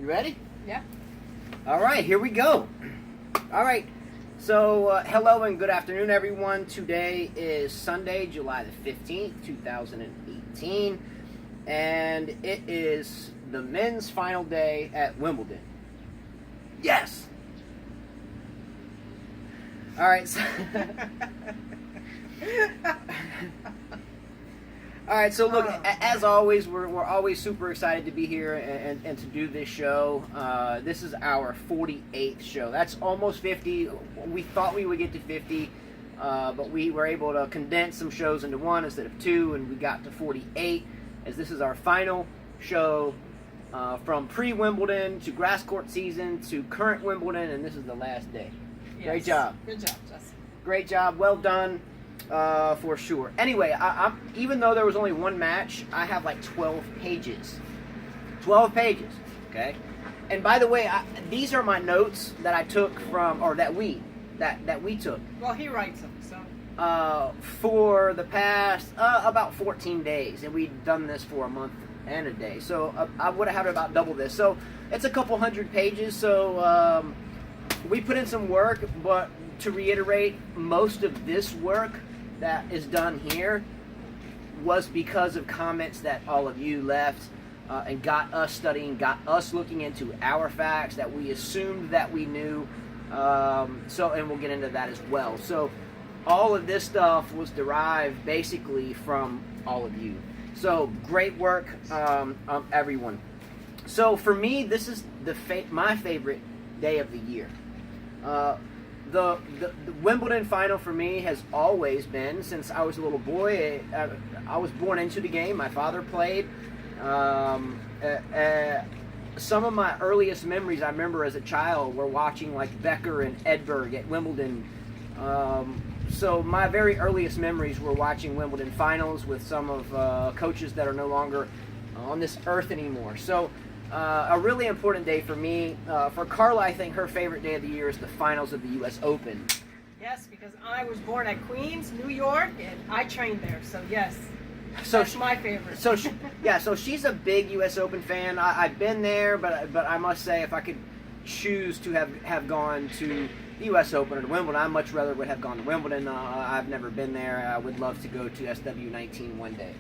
You ready? Yeah. All right, here we go. All right, so hello and good afternoon, everyone. Today is Sunday, July the 15th, 2018, and it is the men's final day at Wimbledon. Yes! All right, so... All right, so look, as always, we're always super excited to be here and to do this show. This is our 48th show. That's almost 50. We thought we would get to 50, but we were able to condense some shows into one instead of two, and we got to 48, as this is our final show from pre-Wimbledon to grass court season to current Wimbledon, and this is the last day. Yes. Great job. Good job, Justin. Great job. Well done. For sure. Anyway, I'm even though there was only one match, I have like 12 pages. 12 pages, okay? And by the way, these are my notes that I took from, or that we took. Well, he writes them, so. For the past about 14 days, and we've done this for a month and a day. So I would have had about double this. So it's a couple hundred pages. So we put in some work, but to reiterate, most of this work that is done here was because of comments that all of you left and got us studying, got us looking into our facts that we assumed that we knew. And we'll get into that as well. So all of this stuff was derived basically from all of you. So great work, everyone. So for me, this is my favorite day of the year. The Wimbledon final for me has always been, since I was a little boy, I was born into the game. My father played. Some of my earliest memories I remember as a child were watching like Becker and Edberg at Wimbledon. So my very earliest memories were watching Wimbledon finals with some of coaches that are no longer on this earth anymore. So a really important day for me. For Carla, I think her favorite day of the year is the finals of the U.S. Open. Yes, because I was born at Queens, New York, and I trained there. So yes, so that's my favorite. So she's a big U.S. Open fan. I've been there, but I must say, if I could choose to have gone to the U.S. Open or to Wimbledon, I much rather would have gone to Wimbledon. I've never been there. I would love to go to SW19 one day.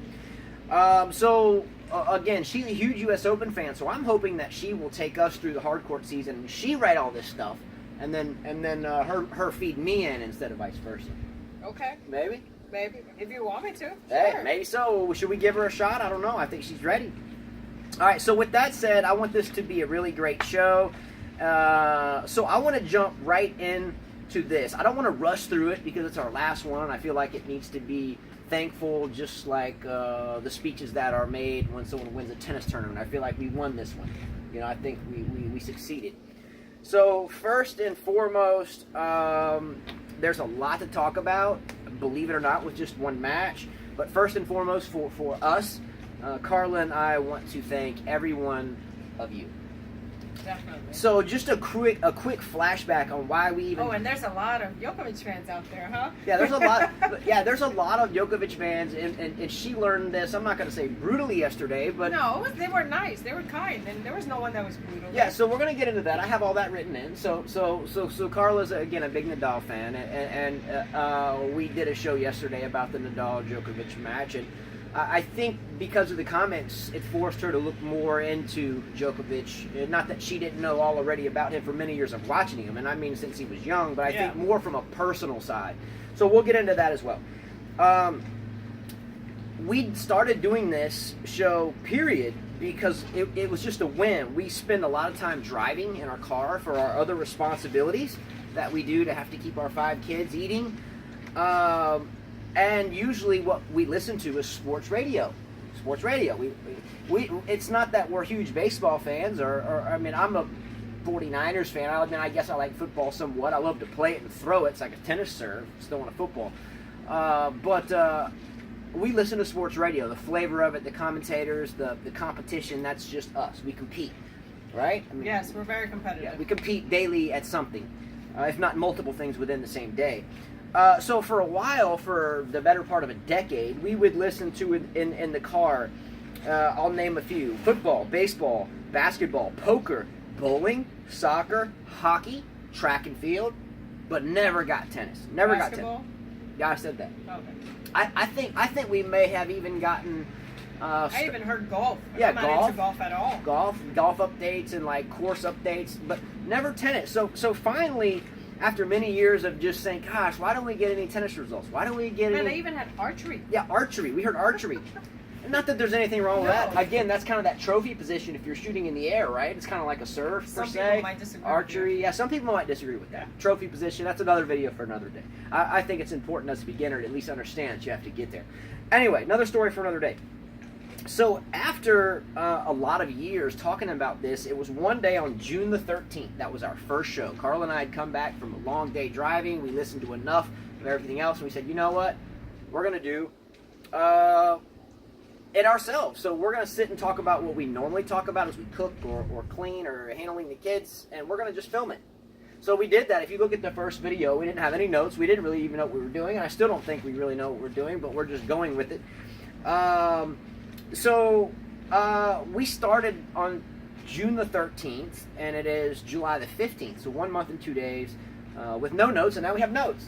Again, she's a huge U.S. Open fan, so I'm hoping that she will take us through the hard court season and she write all this stuff, and then her feed me in instead of vice versa. Okay. Maybe if you want me to. Hey, Sure. maybe so. Should we give her a shot? I don't know. I think she's ready. All right. So with that said, I want this to be a really great show. So I want to jump right into this. I don't want to rush through it because it's our last one. I feel like it needs to be thankful, just like the speeches that are made when someone wins a tennis tournament. I feel like we won this one. I think we succeeded. So first and foremost, there's a lot to talk about, believe it or not, with just one match. But first and foremost, for us, Carla and I want to thank every one of you. Definitely. So just a quick flashback on why we even. Oh, and there's a lot of Djokovic fans out there, huh? Yeah, there's a lot. Yeah, there's a lot of Djokovic fans, and she learned this. I'm not going to say brutally yesterday, but no, they were nice. They were kind, and there was no one that was brutal. Yeah, so we're going to get into that. I have all that written in. So Carla's again a big Nadal fan, and we did a show yesterday about the Nadal Djokovic match, and I think because of the comments, it forced her to look more into Djokovic. Not that she didn't know all already about him for many years of watching him, and I mean since he was young, but I think more from a personal side. So we'll get into that as well. We started doing this show, period, because it was just a whim. We spend a lot of time driving in our car for our other responsibilities that we do to have to keep our 5 kids eating. And usually what we listen to is sports radio. Sports radio. We it's not that we're huge baseball fans, or I mean, I'm a 49ers fan. I guess I like football somewhat. I love to play it and throw it. It's like a tennis serve. Still want a football. But we listen to sports radio. The flavor of it, the commentators, the competition, that's just us. We compete, right? I mean, yes, we're very competitive. Yeah, we compete daily at something, if not multiple things within the same day. So for a while, for the better part of a decade, we would listen to it in the car I'll name a few: football, baseball, basketball, poker, bowling, soccer, hockey, track and field, but never got tennis. Never Basketball? got tennis. Yeah, I said that. Okay. I think we may have even gotten. I even heard golf. Yeah, I'm not golf. into golf at all. Golf updates and like course updates, but never tennis. So finally, after many years of just saying, "Gosh, why don't we get any tennis results? Why don't we get Man, any?" they even had archery. Yeah, archery. We heard archery. Not that there's anything wrong with that. Again, that's kind of that trophy position if you're shooting in the air, right? It's kind of like a serve, Some per se. people might disagree with Archery, you. yeah, some people might disagree with that. Trophy position, that's another video for another day. I think it's important as a beginner to at least understand that you have to get there. Anyway, another story for another day. So after a lot of years talking about this, it was one day on June the 13th. That was our first show. Carl and I had come back from a long day driving. We listened to enough of everything else, and we said, you know what? We're going to do it ourselves. So we're going to sit and talk about what we normally talk about as we cook or clean or handling the kids, and we're going to just film it. So we did that. If you look at the first video, we didn't have any notes. We didn't really even know what we were doing, and I still don't think we really know what we're doing, but we're just going with it. So we started on June the 13th, and it is July the 15th, so 1 month and 2 days with no notes, and now we have notes.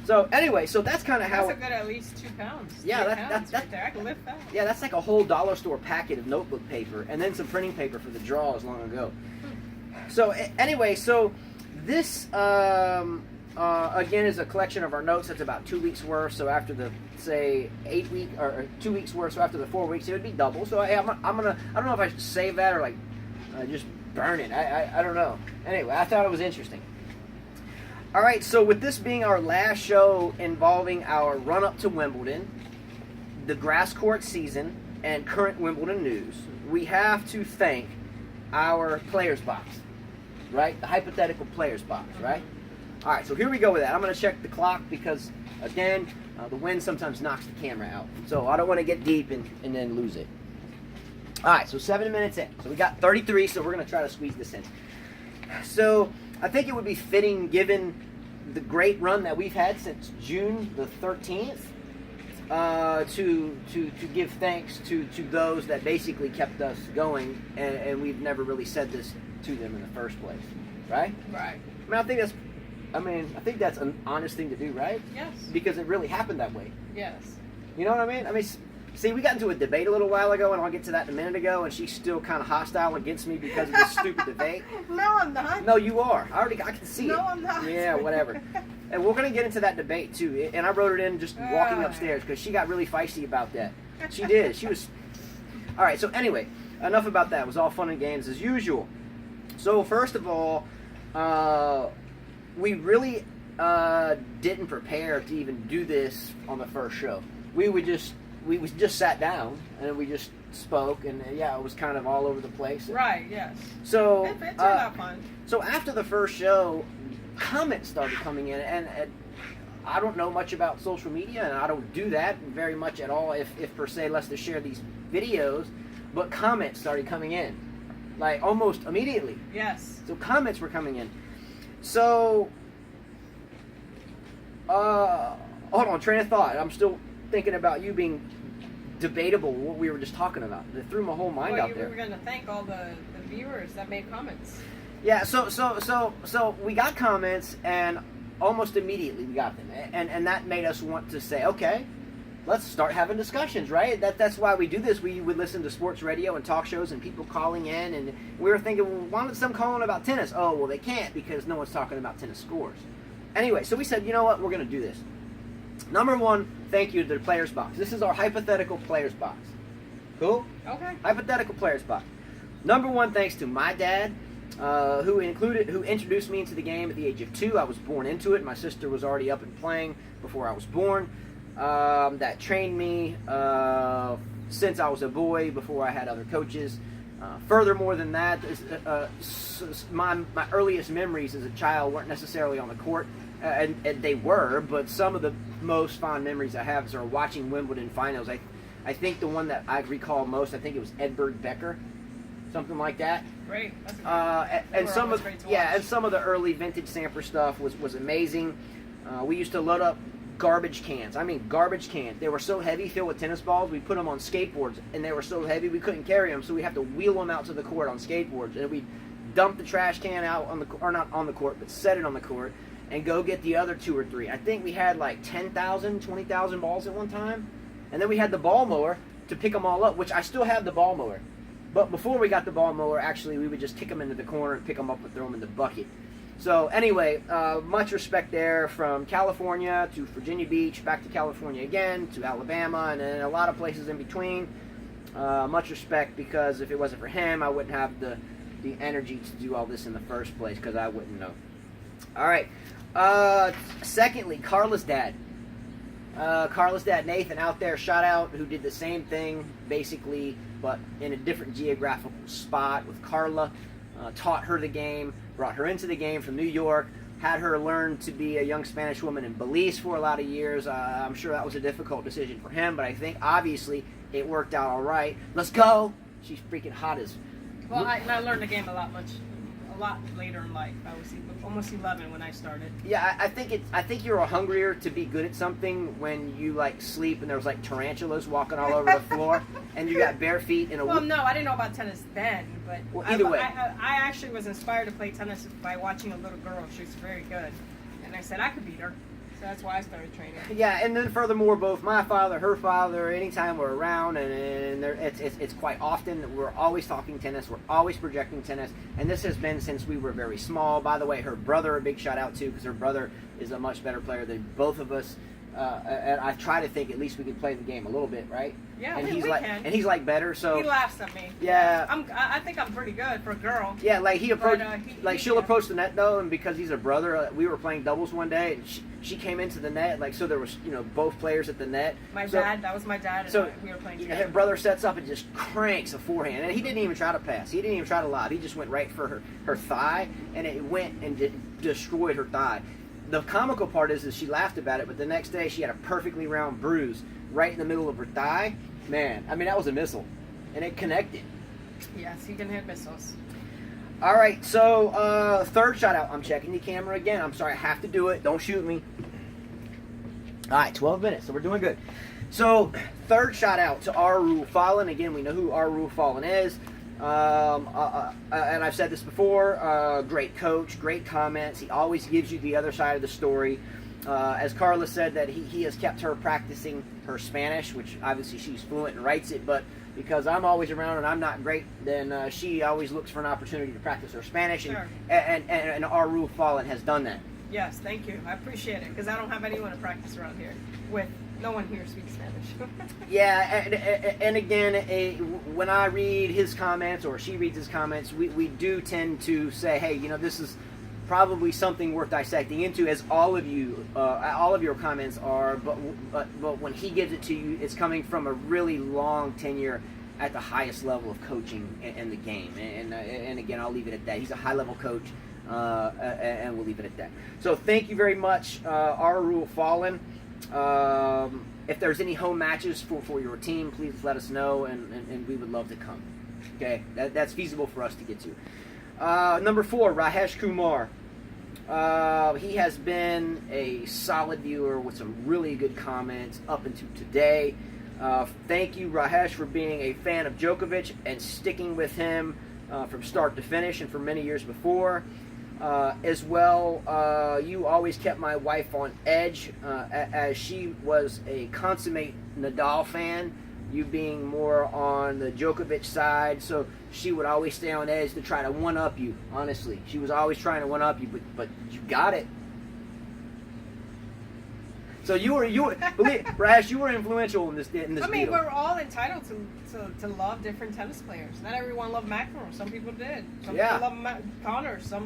So anyway, so that's kind of how... That's a good at least 2 pounds. Yeah, 3 that's pounds right there. I can lift that. Yeah, that's like a whole dollar store packet of notebook paper, and then some printing paper for the draws long ago. So anyway, so this again is a collection of our notes. That's about 2 weeks worth. So after the say 8 week or 2 weeks worth, so after the 4 weeks, it would be double. So I'm gonna I don't know if I should save that or like just burn it. I don't know. Anyway, I thought it was interesting. All right, so with this being our last show involving our run-up to Wimbledon, the grass court season, and current Wimbledon news, we have to thank our players box, right? The hypothetical players box, right? All right, so here we go with that. I'm going to check the clock because, again, the wind sometimes knocks the camera out. So I don't want to get deep and then lose it. All right, so 7 minutes in. So we got 33, so we're going to try to squeeze this in. So I think it would be fitting, given the great run that we've had since June the 13th, to give thanks to those that basically kept us going, and we've never really said this to them in the first place, right? Right. I think that's an honest thing to do, right? Yes. Because it really happened that way. Yes. You know what I mean? See, we got into a debate a little while ago, and I'll get to that in a minute ago, and she's still kind of hostile against me because of this stupid debate. No, I'm not. No, you are. I can see it. No, I'm not. Yeah, whatever. And we're going to get into that debate, too. And I wrote it in just walking upstairs because she got really feisty about that. She did. She was... All right, so anyway, enough about that. It was all fun and games as usual. So, first of all, we really didn't prepare to even do this on the first show. We just sat down and we just spoke, and it was kind of all over the place. Right. Yes. So it turned out fun. So after the first show, comments started coming in, and I don't know much about social media, and I don't do that very much at all. If per se, let's just share these videos, but comments started coming in, like almost immediately. Yes. So comments were coming in. So, hold on, train of thought. I'm still thinking about you being debatable, what we were just talking about. It threw my whole mind out there. We were going to thank all the viewers that made comments. Yeah, so we got comments, and almost immediately we got them. And that made us want to say, okay, let's start having discussions, right? That's why we do this. We would listen to sports radio and talk shows and people calling in, and we were thinking, well, why don't some call in about tennis? Oh, well, they can't because no one's talking about tennis scores. Anyway, so we said, you know what, we're going to do this. Number one, thank you to the players box. This is our hypothetical players box. Cool? Okay. Hypothetical players box. Number one, thanks to my dad, who introduced me into the game at the age of 2. I was born into it. My sister was already up and playing before I was born. That trained me since I was a boy, before I had other coaches. Furthermore than that, my earliest memories as a child weren't necessarily on the court, and they were, but some of the most fond memories I have are watching Wimbledon finals. I think the one that I recall most, I think it was Edberg Becker, something like that. Great. And some of the early vintage Sampler stuff was amazing. We used to load up garbage cans. I mean, garbage cans. They were so heavy, filled with tennis balls. We put them on skateboards, and they were so heavy we couldn't carry them, so we have to wheel them out to the court on skateboards. And we dump the trash can out on the, or not on the court, but set it on the court, and go get the other 2 or 3. I think we had like 10,000, 20,000 balls at one time, and then we had the ball mower to pick them all up, which I still have the ball mower. But before we got the ball mower, actually, we would just kick them into the corner and pick them up and throw them in the bucket. So anyway, much respect there, from California to Virginia Beach, back to California again, to Alabama, and then a lot of places in between. Much respect, because if it wasn't for him, I wouldn't have the energy to do all this in the first place, because I wouldn't know. All right. Secondly, Carla's dad. Carla's dad, Nathan, out there, shout out, who did the same thing, basically, but in a different geographical spot with Carla. Taught her the game, brought her into the game from New York, had her learn to be a young Spanish woman in Belize for a lot of years. I'm sure that was a difficult decision for him, but I think, obviously, it worked out all right. Let's go! She's freaking hot as... Well, I learned the game a lot later in life. I was almost 11 when I started. Yeah, I think you're hungrier to be good at something when you like sleep and there's like tarantulas walking all over the floor, and you got bare feet in a. Well, no, I didn't know about tennis then, but well, either way, I actually was inspired to play tennis by watching a little girl. She was very good, and I said I could beat her. So that's why I started training. Yeah, and then furthermore, both my father, her father, anytime we're around, and it's quite often that we're always talking tennis, we're always projecting tennis, and this has been since we were very small. By the way, her brother, a big shout out to, because her brother is a much better player than both of us. And I try to think at least we can play the game a little bit, right? Yeah, and we can. And he's like better, so he laughs at me. Yeah, I think I'm pretty good for a girl. Yeah, like he approached, she'll yeah. approach the net though, and because he's a brother, we were playing doubles one day, and she came into the net, like, so there was, both players at the net. That was my dad, and so we were playing together. Her brother sets up and just cranks a forehand, and he didn't even try to pass. He didn't even try to lob. He just went right for her thigh, and it went and destroyed her thigh. The comical part is she laughed about it, but the next day she had a perfectly round bruise right in the middle of her thigh. Man, I mean, that was a missile, and it connected. Yes, he can hit missiles. All right, so third shout out. I'm checking the camera again. I'm sorry, I have to do it. Don't shoot me. All right, 12 minutes, so we're doing good. So third shout out to Aru Fallen. Again, we know who Aru Fallen is. And I've said this before, great coach, great comments. He always gives you the other side of the story. As Carla said, that he has kept her practicing her Spanish, which obviously she's fluent and writes it, but because I'm always around and I'm not great, then she always looks for an opportunity to practice her Spanish, sure. and Aru Fallen has done that. Yes, thank you. I appreciate it, because I don't have anyone to practice around here with. No one here speaks Spanish. Yeah, and again, when I read his comments or she reads his comments, we do tend to say, hey, this is probably something worth dissecting into, as all of your comments are. But when he gives it to you, it's coming from a really long tenure at the highest level of coaching in the game. And again, I'll leave it at that. He's a high level coach, and we'll leave it at that. So thank you very much, Aru Fallen. If there's any home matches for your team, please let us know, and we would love to come. Okay, that's feasible for us to get to. Number 4, Rajesh Kumar. He has been a solid viewer with some really good comments up until today. Thank you, Rajesh, for being a fan of Djokovic and sticking with him from start to finish and for many years before. As well, you always kept my wife on edge, as she was a consummate Nadal fan, you being more on the Djokovic side, so she would always stay on edge to try to one-up you, honestly. She was always trying to one-up you, but you got it. So Rash, you were influential in this deal. I mean, we're all entitled to love different tennis players. Not everyone loved McEnroe. Some people did. Some people love Connor. So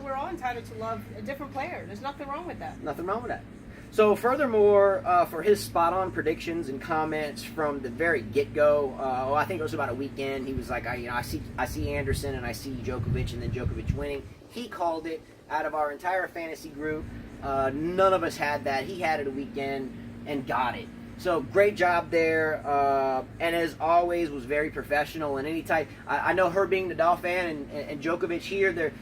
we're all entitled to love a different player. There's nothing wrong with that. Nothing wrong with that. So furthermore, for his spot-on predictions and comments from the very get-go, I think it was about a weekend. He was like, I see Anderson and I see Djokovic, and then Djokovic winning. He called it out of our entire fantasy group. None of us had that. He had it a weekend and got it. So great job there, and as always was very professional in any type. I know her being the Nadal fan and Djokovic here. They're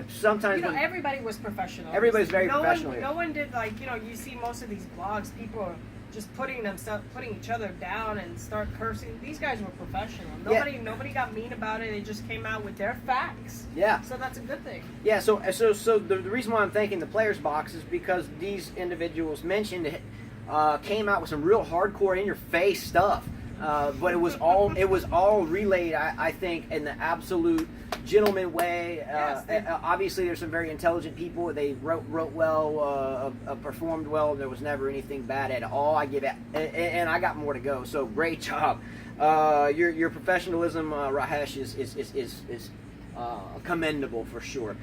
sometimes everybody was professional. Everybody's very professional. No one did like you see most of these blogs. People are just putting each other down and start cursing. These guys were professional. Nobody got mean about it. They just came out with their facts. Yeah. So that's a good thing. Yeah. So the reason why I'm thanking the Players Box is because these individuals mentioned it. Came out with some real hardcore in your face stuff, but it was all relayed, I think, in the absolute gentleman way. Yes, obviously, there's some very intelligent people. They wrote well, performed well. There was never anything bad at all. I give it, and I got more to go. So great job. Your professionalism, Rajesh, is commendable for sure.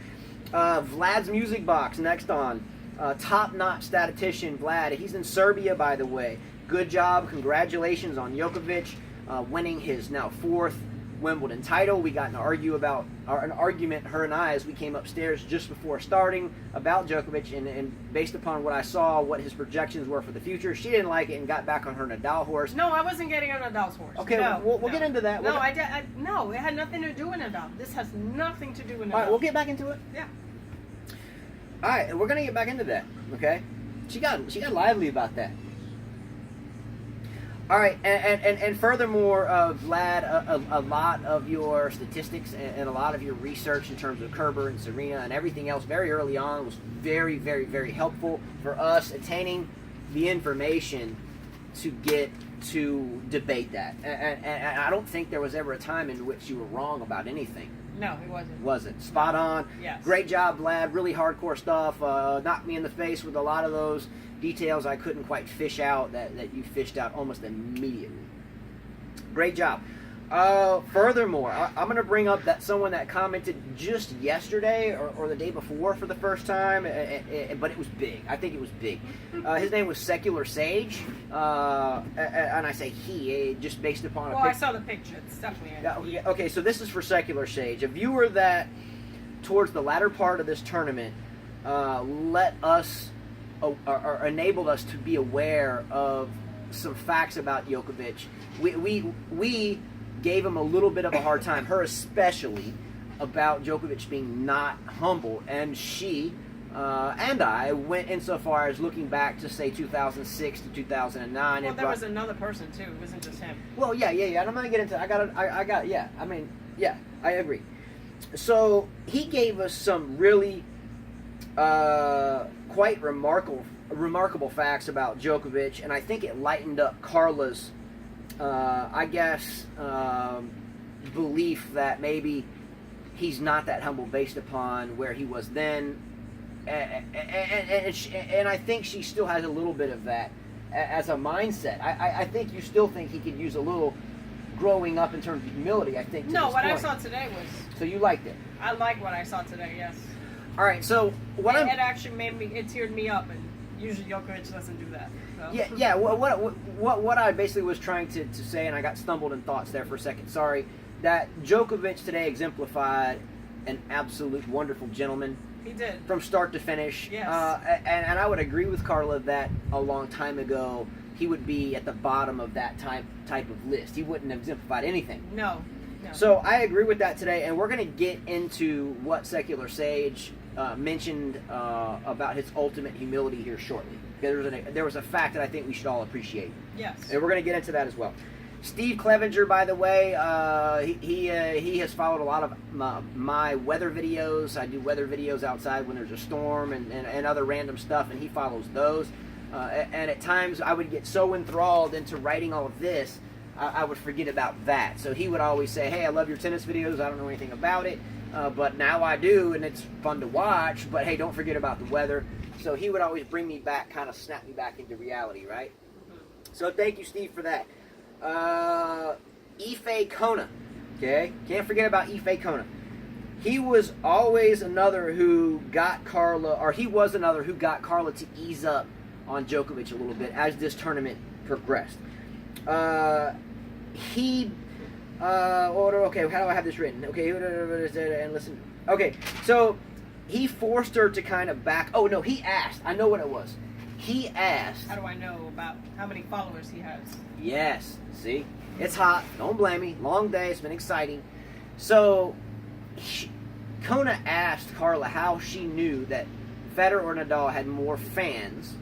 Vlad's Music Box next on. Top-notch statistician Vlad. He's in Serbia, by the way. Good job. Congratulations on Djokovic winning his now 4th Wimbledon title. We got an argument, her and I, as we came upstairs just before starting about Djokovic, and based upon what I saw, what his projections were for the future, she didn't like it and got back on her Nadal horse. No, I wasn't getting on Nadal's horse. Okay, no, we'll get into that. No, it had nothing to do with Nadal. This has nothing to do with Nadal. All right, we'll get back into it. Yeah. All right, we're gonna get back into that. Okay, she got lively about that. All right, and furthermore, Vlad, a lot of your statistics and a lot of your research in terms of Kerber and Serena and everything else very early on was very, very, very helpful for us attaining the information to get to debate that. And I don't think there was ever a time in which you were wrong about anything. No, he wasn't. Wasn't. Spot on. Yes. Great job, Vlad. Really hardcore stuff. Knocked me in the face with a lot of those details I couldn't quite fish out that you fished out almost immediately. Great job. Furthermore, I'm going to bring up that someone that commented just yesterday or the day before for the first time, but it was big. I think it was big. His name was Secular Sage, and I say he, just based upon I saw the picture. It's definitely him. Okay, so this is for Secular Sage. A viewer that, towards the latter part of this tournament, let us, or enabled us to be aware of some facts about Djokovic. We gave him a little bit of a hard time, her especially, about Djokovic being not humble, and she and I went insofar as looking back to say 2006 to 2009. Well, there was another person too. It wasn't just him. Well, yeah. And I'm gonna get into. I agree. So he gave us some really quite remarkable facts about Djokovic, and I think it lightened up Carla's belief that maybe he's not that humble based upon where he was then, and I think she still has a little bit of that as a mindset. I think you still think he could use a little growing up in terms of humility. I think. I saw today was. So you liked it. I like what I saw today. Yes. All right. So it actually teared me up, and usually Djokovic doesn't do that. So. Yeah. What I basically was trying to say, and I got stumbled in thoughts there for a second. Sorry. That Djokovic today exemplified an absolute wonderful gentleman. He did. From start to finish. Yes. And I would agree with Carla that a long time ago he would be at the bottom of that type of list. He wouldn't have exemplified anything. No. So I agree with that today, and we're going to get into what Secular Sage mentioned about his ultimate humility here shortly. There was a fact that I think we should all appreciate. Yes. And we're going to get into that as well. Steve Clevenger, by the way, he has followed a lot of my weather videos. I do weather videos outside when there's a storm and other random stuff, and he follows those. And at times I would get so enthralled into writing all of this, I would forget about that. So he would always say, hey, I love your tennis videos. I don't know anything about it, but now I do, and it's fun to watch. But hey, don't forget about the weather. So he would always bring me back, kind of snap me back into reality, right? So thank you, Steve, for that. Ife Kona, okay? Can't forget about Ife Kona. He was always another who got Carla to ease up on Djokovic a little bit as this tournament progressed. Okay, how do I have this written? Okay, and listen. Okay, so he forced her to kind of back. Oh no, he asked. I know what it was. He asked. How do I know about how many followers he has? Yes. See? It's hot. Don't blame me. Long day. It's been exciting. So, Kona asked Carla how she knew that Federer or Nadal had more fans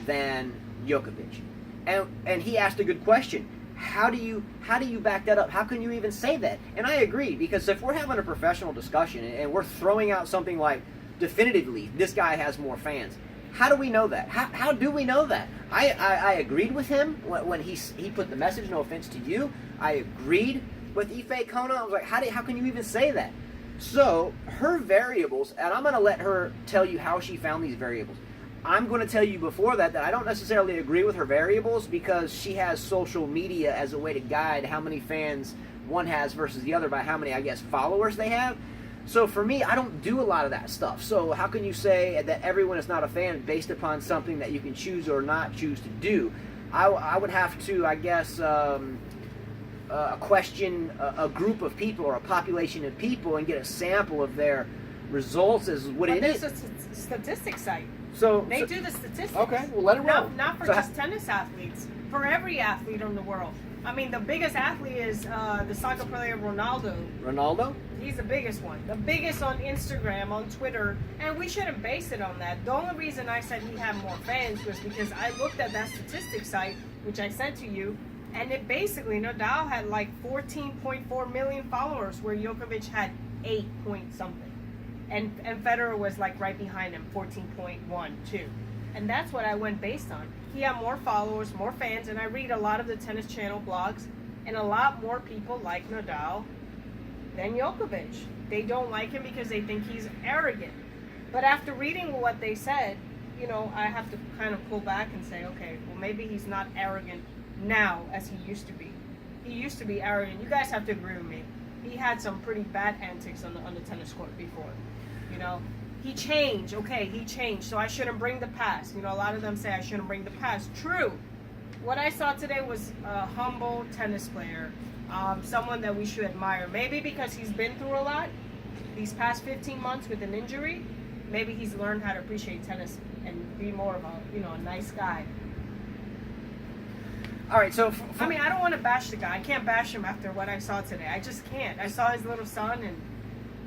than Djokovic. And he asked a good question. How do you back that up? How can you even say that? And I agree, because if we're having a professional discussion and we're throwing out something like, definitively, this guy has more fans, how do we know that? How do we know that? I agreed with him when he put the message, no offense to you. I agreed with Ife Kona. I was like, how can you even say that? So, her variables, and I'm going to let her tell you how she found these variables. I'm going to tell you before that I don't necessarily agree with her variables, because she has social media as a way to guide how many fans one has versus the other by how many, I guess, followers they have. So for me, I don't do a lot of that stuff. So how can you say that everyone is not a fan based upon something that you can choose or not choose to do? I would have to, I guess, question a group of people or a population of people and get a sample of their results as what it is. There's a statistics site. So they do the statistics. Okay, well, let it roll. Not for just tennis athletes. For every athlete in the world. I mean, the biggest athlete is the soccer player Ronaldo. Ronaldo? He's the biggest one. The biggest on Instagram, on Twitter. And we shouldn't base it on that. The only reason I said he had more fans was because I looked at that statistics site, which I sent to you, and it basically, Nadal had like 14.4 million followers, where Djokovic had 8 point something. And Federer was like right behind him, 14.12. And that's what I went based on. He had more followers, more fans, and I read a lot of the Tennis Channel blogs, and a lot more people like Nadal than Djokovic. They don't like him because they think he's arrogant. But after reading what they said, you know, I have to kind of pull back and say, okay, well, maybe he's not arrogant now as he used to be. He used to be arrogant. You guys have to agree with me. He had some pretty bad antics on the tennis court before, you know. He changed, okay, he changed, so I shouldn't bring the past. You know, a lot of them say I shouldn't bring the past. True. What I saw today was a humble tennis player, someone that we should admire. Maybe because he's been through a lot these past 15 months with an injury, maybe he's learned how to appreciate tennis and be more of a, you know, a nice guy. All right, so... I mean, I don't want to bash the guy. I can't bash him after what I saw today. I just can't. I saw his little son, and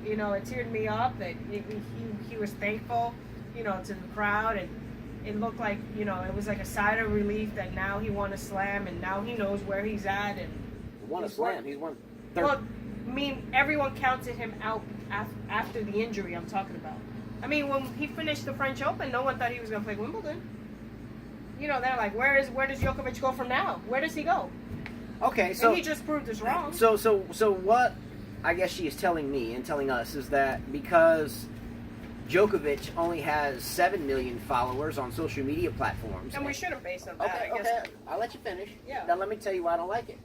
you know, it teared me up that he was thankful, you know, to the crowd, and it looked like, you know, it was like a sigh of relief that now he won a slam, and now he knows where he's at, and won a slam. He's won. Well, I mean, everyone counted him out after the injury I'm talking about. I mean, when he finished the French Open, no one thought he was going to play Wimbledon. You know, they're like, where does Djokovic go from now? Where does he go? Okay, so and he just proved us wrong. So what I guess she is telling me and telling us is that because Djokovic only has 7 million followers on social media platforms, and we shouldn't base on that. Okay, I guess. okay, I'll let you finish. Yeah. Now let me tell you why I don't like it.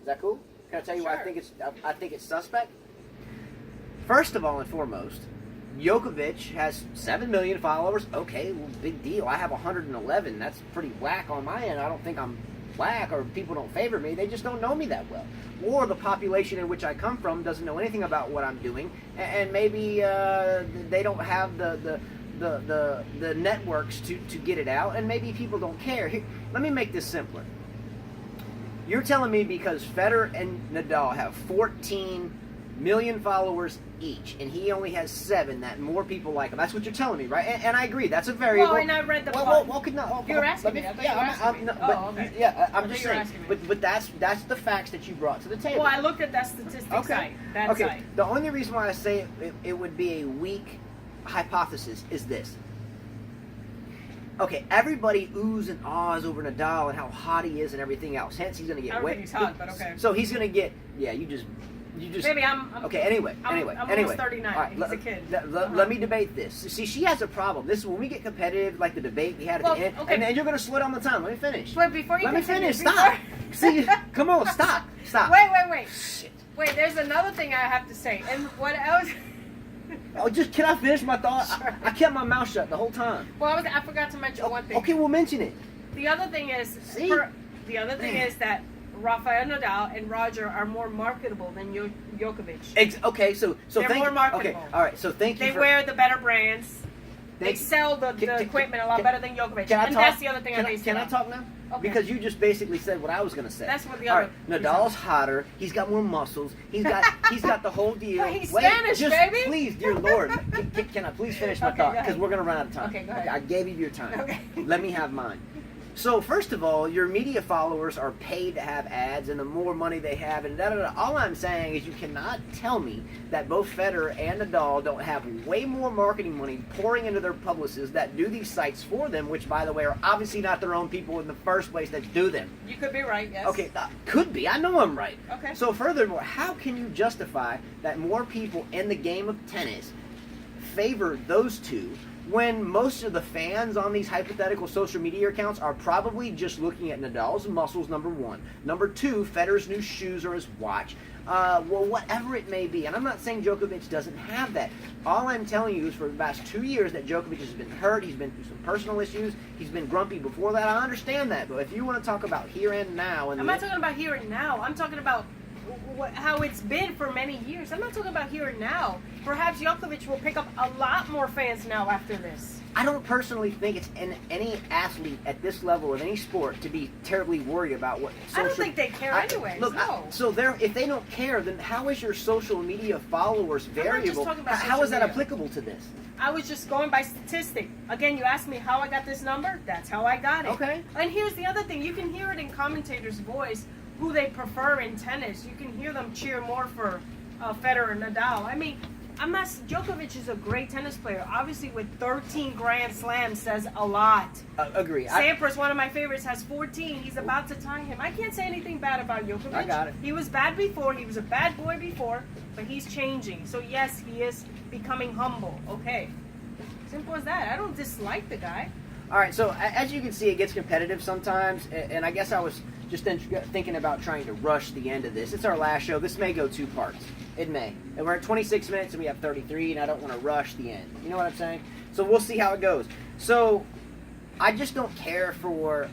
Is that cool? Can I tell you why I think it's suspect? First of all and foremost, Djokovic has 7 million followers. Okay, well, big deal. I have 111. That's pretty whack on my end. I don't think I'm whack or people don't favor me. They just don't know me that well. Or the population in which I come from doesn't know anything about what I'm doing, and maybe they don't have the networks to get it out, and maybe people don't care. Here, let me make this simpler. You're telling me because Federer and Nadal have 14 million followers each, and he only has 7, that more people like him. That's what you're telling me, right? And I agree. That's a variable. Well, and I read the You're asking me. I'm just saying. But that's the facts that you brought to the table. Well, I looked at that statistics site. That site. The only reason why I say it would be a weak hypothesis is this. Okay, everybody oohs and ahs over Nadal and how hot he is and everything else. Hence, he's going to get I don't think he's hot, but okay. So he's going to get. Yeah, you just. Maybe I'm okay. Anyway. I'm almost 39. Right, he's a kid. Let me debate this. See, she has a problem. This is when we get competitive, like the debate we had at the end, and then you're going to slow down the time. Let me finish. But before you let me finish. Stop. See, come on, stop. Wait. Shit. Wait, there's another thing I have to say, and what else? Oh, can I finish my thought? Sure. I kept my mouth shut the whole time. Well, I forgot to mention one thing. Okay, we'll mention it. The other thing is, is that Rafael Nadal and Roger are more marketable than Djokovic. Okay, so they're more marketable. Okay, all right. So thank you. They wear the better brands. They sell the equipment a lot better than Djokovic. And that's the other thing I based Can I talk now? Okay. Because you just basically said what I was going to say. That's what the All other. right, Nadal's hotter. He's got more muscles. He's got the whole deal. But he's Spanish, baby. Please, dear Lord, can I please finish my thought? Because we're going to run out of time. Okay, go ahead. I gave you your time. Okay. Let me have mine. So first of all, your media followers are paid to have ads, and the more money they have, and da-da-da. All I'm saying is you cannot tell me that both Federer and Nadal don't have way more marketing money pouring into their publicists that do these sites for them, which, by the way, are obviously not their own people in the first place that do them. You could be right, yes. Okay, could be. I know I'm right. Okay. So furthermore, how can you justify that more people in the game of tennis favor those two when most of the fans on these hypothetical social media accounts are probably just looking at Nadal's muscles, number one. Number two, Federer's new shoes or his watch. Well, whatever it may be. And I'm not saying Djokovic doesn't have that. All I'm telling you is for the past 2 years that Djokovic has been hurt. He's been through some personal issues. He's been grumpy before that. I understand that. But if you want to talk about here and now. I'm not talking about here and now. I'm talking about how it's been for many years. I'm not talking about here and now. Perhaps Djokovic will pick up a lot more fans now after this. I don't personally think it's in any athlete at this level of any sport to be terribly worried about what social... I don't think they care anyway. Look, no. So if they don't care, then how is your social media followers variable? I'm not just talking about How is that social media. applicable to this? I was just going by statistic. Again, you asked me how I got this number. That's how I got it. Okay. And here's the other thing. You can hear it in commentators' voice who they prefer in tennis. You can hear them cheer more for Federer and Nadal. I mean, Djokovic is a great tennis player. Obviously, with 13 Grand Slams says a lot. Agree. Sampras, one of my favorites, has 14. He's about to tie him. I can't say anything bad about Djokovic. I got it. He was bad before. He was a bad boy before, but he's changing. So, yes, he is becoming humble. Okay. Simple as that. I don't dislike the guy. All right, so as you can see, it gets competitive sometimes, and I guess I was just thinking about trying to rush the end of this. It's our last show. This may go 2 parts. It may. And we're at 26 minutes, and we have 33, and I don't want to rush the end. You know what I'm saying? So we'll see how it goes. So I just don't care for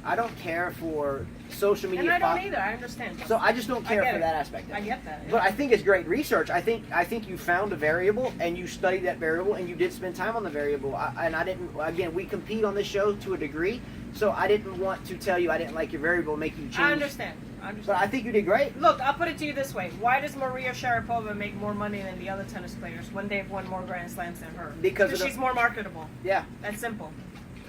social media. And I don't either. I understand. So I just don't care for that aspect of it. I get that. Yeah. But I think it's great research. I think you found a variable and you studied that variable and you did spend time on the variable. And I didn't. Again, we compete on this show to a degree, so I didn't want to tell you I didn't like your variable, make you change. I understand. But I think you did great. Look, I'll put it to you this way: why does Maria Sharapova make more money than the other tennis players when they've won more Grand Slams than her? Because she's more marketable. Yeah. That's simple.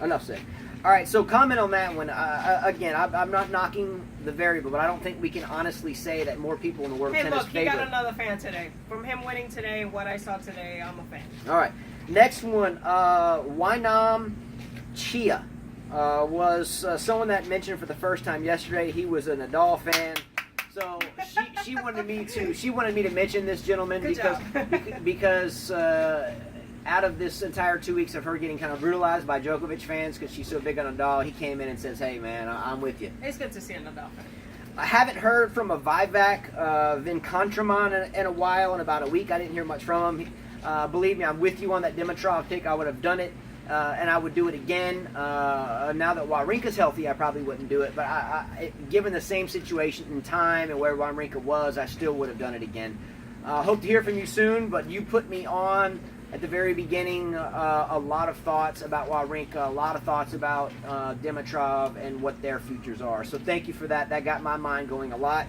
Enough said. All right, so comment on that one. Again, I'm not knocking the variable, but I don't think we can honestly say that more people in the world of tennis favor. Hey, look, he got another fan today. From him winning today, what I saw today, I'm a fan. All right, next one, Wainam Chia was someone that mentioned for the first time yesterday. He was a Nadal fan. So she wanted me to mention this gentleman because out of this entire 2 weeks of her getting kind of brutalized by Djokovic fans because she's so big on Nadal, he came in and says, "Hey man, I'm with you." It's good to see a Nadal fan. I haven't heard from a Vivek Vincontraman in a while. In about a week, I didn't hear much from him. Believe me, I'm with you on that Dimitrov pick. I would have done it, and I would do it again. Now that Wawrinka's healthy, I probably wouldn't do it. But given the same situation and time and where Wawrinka was, I still would have done it again. Hope to hear from you soon, but you put me on at the very beginning a lot of thoughts about Wawrinka, a lot of thoughts about Dimitrov and what their futures are. So thank you for that. That got my mind going a lot.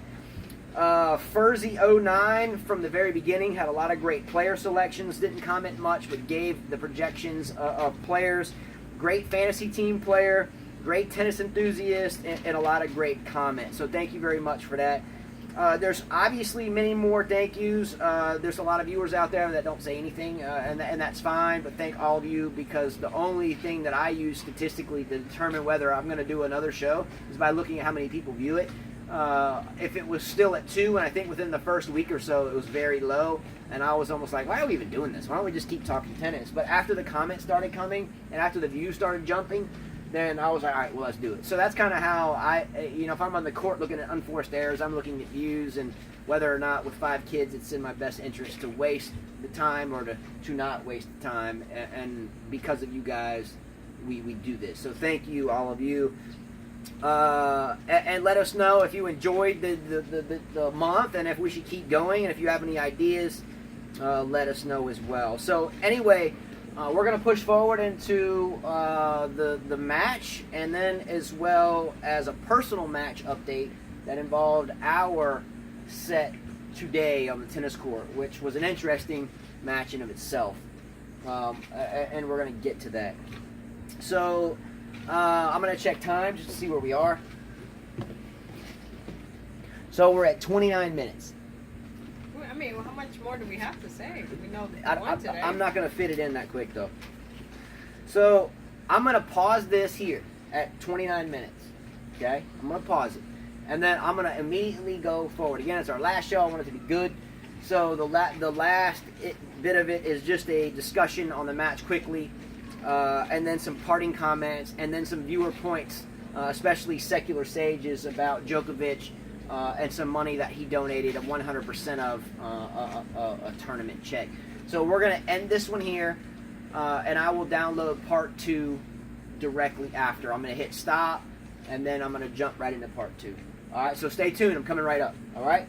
Furzy09 from the very beginning had a lot of great player selections. Didn't comment much, but gave the projections of players. Great fantasy team player, great tennis enthusiast, and a lot of great comments. So thank you very much for that. There's obviously many more thank yous. There's a lot of viewers out there that don't say anything, and that's fine, but thank all of you, because the only thing that I use statistically to determine whether I'm going to do another show is by looking at how many people view it. If it was still at 2, and I think within the first week or so it was very low, and I was almost like, why are we even doing this? Why don't we just keep talking tennis? But after the comments started coming, and after the views started jumping, then I was like, all right, well, let's do it. So that's kind of how if I'm on the court looking at unforced errors, I'm looking at views and whether or not with 5 kids it's in my best interest to waste the time or to not waste the time. And because of you guys, we do this. So thank you, all of you. And let us know if you enjoyed the month and if we should keep going. And if you have any ideas, let us know as well. So anyway, we're going to push forward into the match, and then as well as a personal match update that involved our set today on the tennis court, which was an interesting match in of itself. And we're going to get to that. So I'm going to check time just to see where we are. So we're at 29 minutes. I mean, how much more do we have to say? We know that we won today. I'm not going to fit it in that quick, though. So I'm going to pause this here at 29 minutes. Okay? I'm going to pause it. And then I'm going to immediately go forward. Again, it's our last show. I want it to be good. So the last bit of it is just a discussion on the match quickly. And then some parting comments. And then some viewer points, especially Secular Sage's about Djokovic. And some money that he donated, 100% of a tournament check. So we're going to end this one here, and I will download part 2 directly after. I'm going to hit stop, and then I'm going to jump right into part 2. All right, so stay tuned. I'm coming right up. All right?